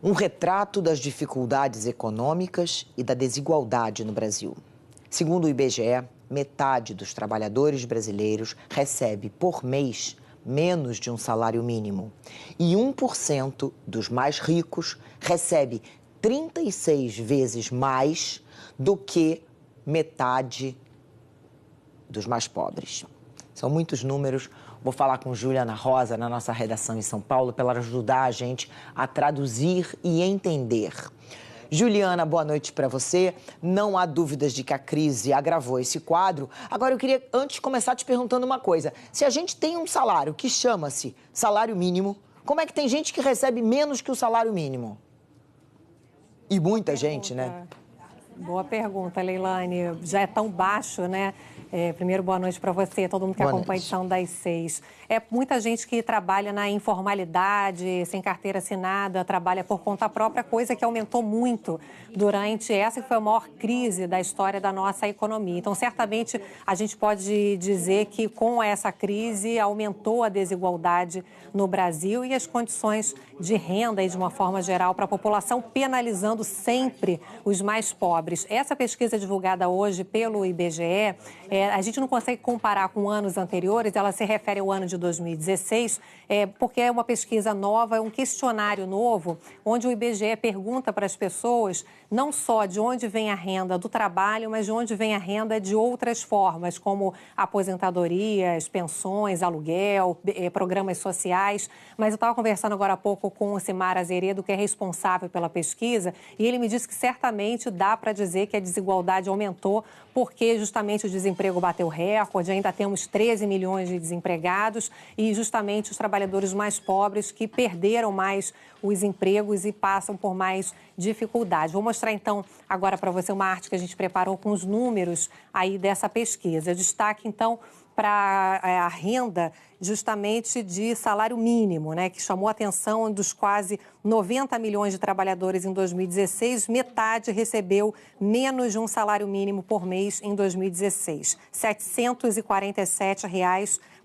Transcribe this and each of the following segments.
Um retrato das dificuldades econômicas e da desigualdade no Brasil. Segundo o IBGE, metade dos trabalhadores brasileiros recebe por mês menos de um salário mínimo. E 1% dos mais ricos recebe 36 vezes mais do que metade dos mais pobres. São muitos números. Vou falar com Juliana Rosa, na nossa redação em São Paulo, para ela ajudar a gente a traduzir e entender. Juliana, boa noite para você. Não há dúvidas de que a crise agravou esse quadro. Agora, eu queria, antes de começar, te perguntando uma coisa. Se a gente tem um salário que chama-se salário mínimo, como é que tem gente que recebe menos que o salário mínimo? E muita gente, né? Boa pergunta, Leilane. Já é tão baixo, né? Primeiro, boa noite para você, todo mundo que acompanha a edição das 6. É muita gente que trabalha na informalidade, sem carteira assinada, trabalha por conta própria, coisa que aumentou muito durante essa que foi a maior crise da história da nossa economia. Então, certamente, a gente pode dizer que com essa crise aumentou a desigualdade no Brasil e as condições de renda, e de uma forma geral, para a população, penalizando sempre os mais pobres. Essa pesquisa divulgada hoje pelo IBGE, a gente não consegue comparar com anos anteriores, ela se refere ao ano de 2016, porque é uma pesquisa nova, é um questionário novo, onde o IBGE pergunta para as pessoas não só de onde vem a renda do trabalho, mas de onde vem a renda de outras formas, como aposentadorias, pensões, aluguel, programas sociais. Mas eu estava conversando agora há pouco com o Cimar Azeredo, que é responsável pela pesquisa, e ele me disse que certamente dá para dizer que a desigualdade aumentou porque justamente o desemprego bateu recorde, ainda temos 13 milhões de desempregados e justamente os trabalhadores mais pobres que perderam mais os empregos e passam por mais dificuldade. Vou mostrar então agora para você uma arte que a gente preparou com os números aí dessa pesquisa. Destaque então para a renda justamente de salário mínimo, né, que chamou a atenção dos quase 90 milhões de trabalhadores em 2016, metade recebeu menos de um salário mínimo por mês em 2016, R$ 747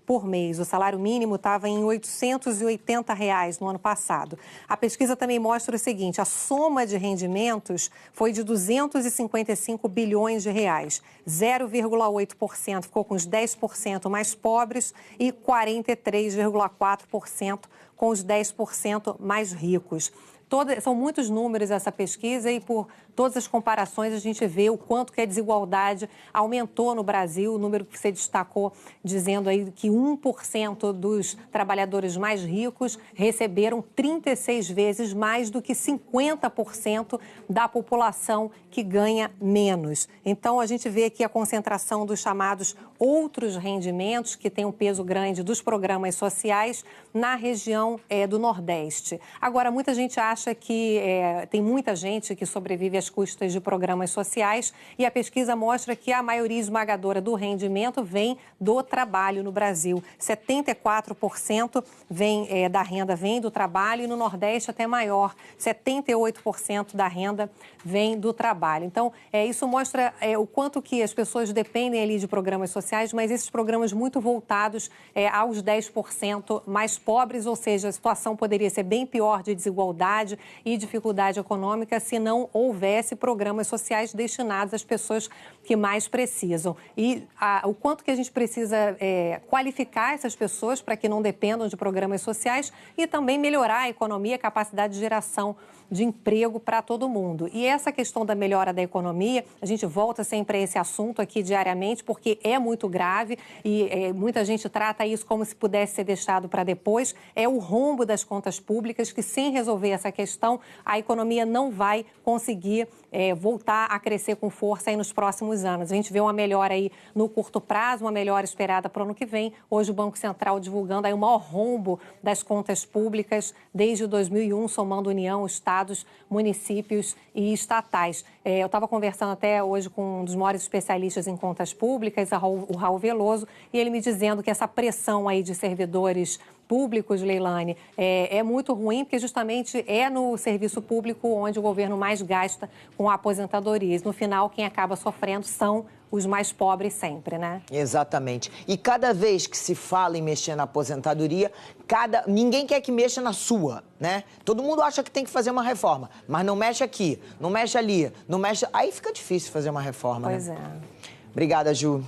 por mês. O salário mínimo estava em R$ 880 no ano passado. A pesquisa também mostra o seguinte, a soma de rendimentos foi de 255 bilhões de reais. 0,8% ficou com os 10% mais pobres e 43,4% com os 10% mais ricos. São muitos números essa pesquisa e por todas as comparações a gente vê o quanto que a desigualdade aumentou no Brasil, o número que você destacou dizendo aí que 1% dos trabalhadores mais ricos receberam 36 vezes mais do que 50% da população que ganha menos. Então a gente vê aqui a concentração dos chamados outros rendimentos, que tem um peso grande dos programas sociais na região do Nordeste. Agora, muita gente acha que tem muita gente que sobrevive às custas de programas sociais e a pesquisa mostra que a maioria esmagadora do rendimento vem do trabalho no Brasil. 74% da renda vem do trabalho e no Nordeste até maior, 78% da renda vem do trabalho. Então, isso mostra o quanto que as pessoas dependem ali de programas sociais, mas esses programas muito voltados aos 10% mais pobres, ou seja, a situação poderia ser bem pior de desigualdade e dificuldade econômica se não houvesse programas sociais destinados às pessoas que mais precisam. E o quanto que a gente precisa qualificar essas pessoas para que não dependam de programas sociais e também melhorar a economia, a capacidade de geração de emprego para todo mundo. E essa questão da melhora da economia, a gente volta sempre a esse assunto aqui diariamente, porque é muito grave e muita gente trata isso como se pudesse ser deixado para depois. É o rombo das contas públicas que, sem resolver essa questão, a economia não vai conseguir voltar a crescer com força aí nos próximos anos. A gente vê uma melhora aí no curto prazo, uma melhora esperada para o ano que vem. Hoje o Banco Central divulgando aí o maior rombo das contas públicas desde 2001, somando União, estados, municípios e estatais. Eu estava conversando até hoje com um dos maiores especialistas em contas públicas, o Raul Veloso, e ele me dizendo que essa pressão aí de servidores públicos, Leilane, é muito ruim, porque justamente é no serviço público onde o governo mais gasta com a aposentadoria. No final, quem acaba sofrendo são os mais pobres sempre, né? Exatamente. E cada vez que se fala em mexer na aposentadoria, ninguém quer que mexa na sua, né? Todo mundo acha que tem que fazer uma reforma, mas não mexe aqui, não mexe ali, não mexe... Aí fica difícil fazer uma reforma, Pois né? é. Obrigada, Ju.